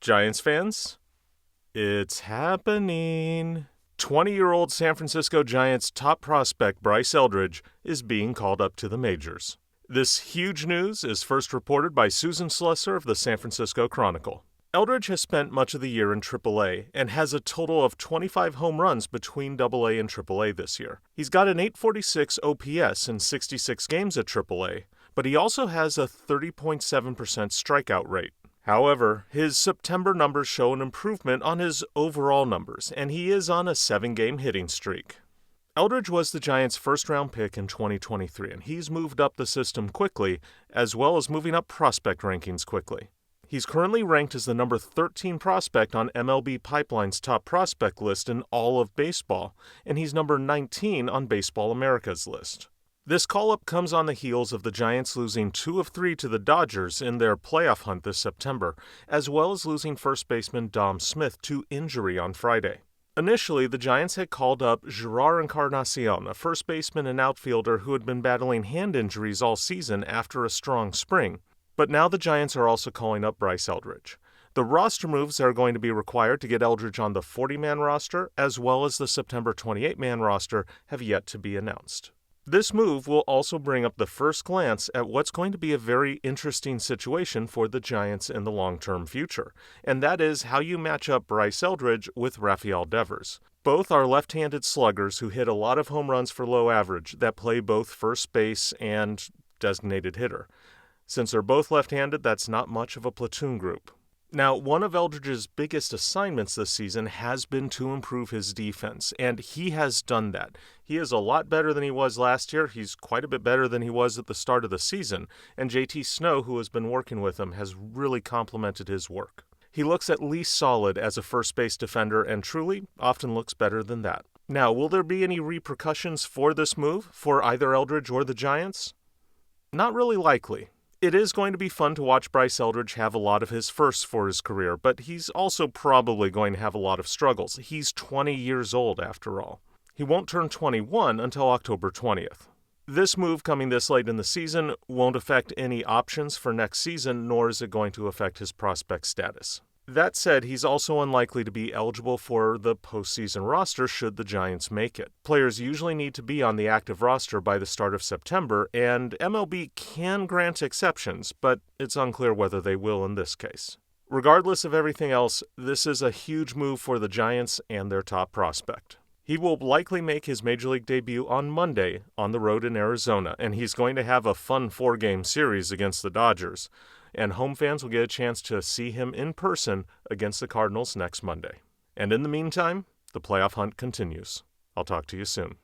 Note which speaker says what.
Speaker 1: Giants fans, it's happening. 20-year-old San Francisco Giants top prospect Bryce Eldridge is being called up to the majors. This huge news is first reported by Susan Slusser of the San Francisco Chronicle. Eldridge has spent much of the year in AAA and has a total of 25 home runs between AA and AAA this year. He's got an .846 OPS in 66 games at AAA, but he also has a 30.7% strikeout rate. However, his September numbers show an improvement on his overall numbers, and he is on a 7-game hitting streak. Eldridge was the Giants' first-round pick in 2023, and he's moved up the system quickly, as well as moving up prospect rankings quickly. He's currently ranked as the number 13 prospect on MLB Pipeline's top prospect list in all of baseball, and he's number 19 on Baseball America's list. This call-up comes on the heels of the Giants losing 2 of 3 to the Dodgers in their playoff hunt this September, as well as losing first baseman Dom Smith to injury on Friday. Initially, the Giants had called up Gerard Encarnacion, a first baseman and outfielder who had been battling hand injuries all season after a strong spring. But now the Giants are also calling up Bryce Eldridge. The roster moves that are going to be required to get Eldridge on the 40-man roster, as well as the September 28-man roster, have yet to be announced. This move will also bring up the first glance at what's going to be a very interesting situation for the Giants in the long-term future, and that is how you match up Bryce Eldridge with Rafael Devers. Both are left-handed sluggers who hit a lot of home runs for low average that play both first base and designated hitter. Since they're both left-handed, that's not much of a platoon group. Now, one of Eldridge's biggest assignments this season has been to improve his defense, and he has done that. He is a lot better than he was last year. He's quite a bit better than he was at the start of the season, and JT Snow, who has been working with him, has really complimented his work. He looks at least solid as a first base defender, and truly often looks better than that. Now, will there be any repercussions for this move for either Eldridge or the Giants? Not really likely. It is going to be fun to watch Bryce Eldridge have a lot of his firsts for his career, but he's also probably going to have a lot of struggles. He's 20 years old, after all. He won't turn 21 until October 20th. This move coming this late in the season won't affect any options for next season, nor is it going to affect his prospect status. That said, he's also unlikely to be eligible for the postseason roster should the Giants make it. Players usually need to be on the active roster by the start of September, and MLB can grant exceptions, but it's unclear whether they will in this case. Regardless of everything else, this is a huge move for the Giants and their top prospect. He will likely make his Major League debut on Monday on the road in Arizona, and he's going to have a fun 4-game series against the Dodgers. And home fans will get a chance to see him in person against the Cardinals next Monday. And in the meantime, the playoff hunt continues. I'll talk to you soon.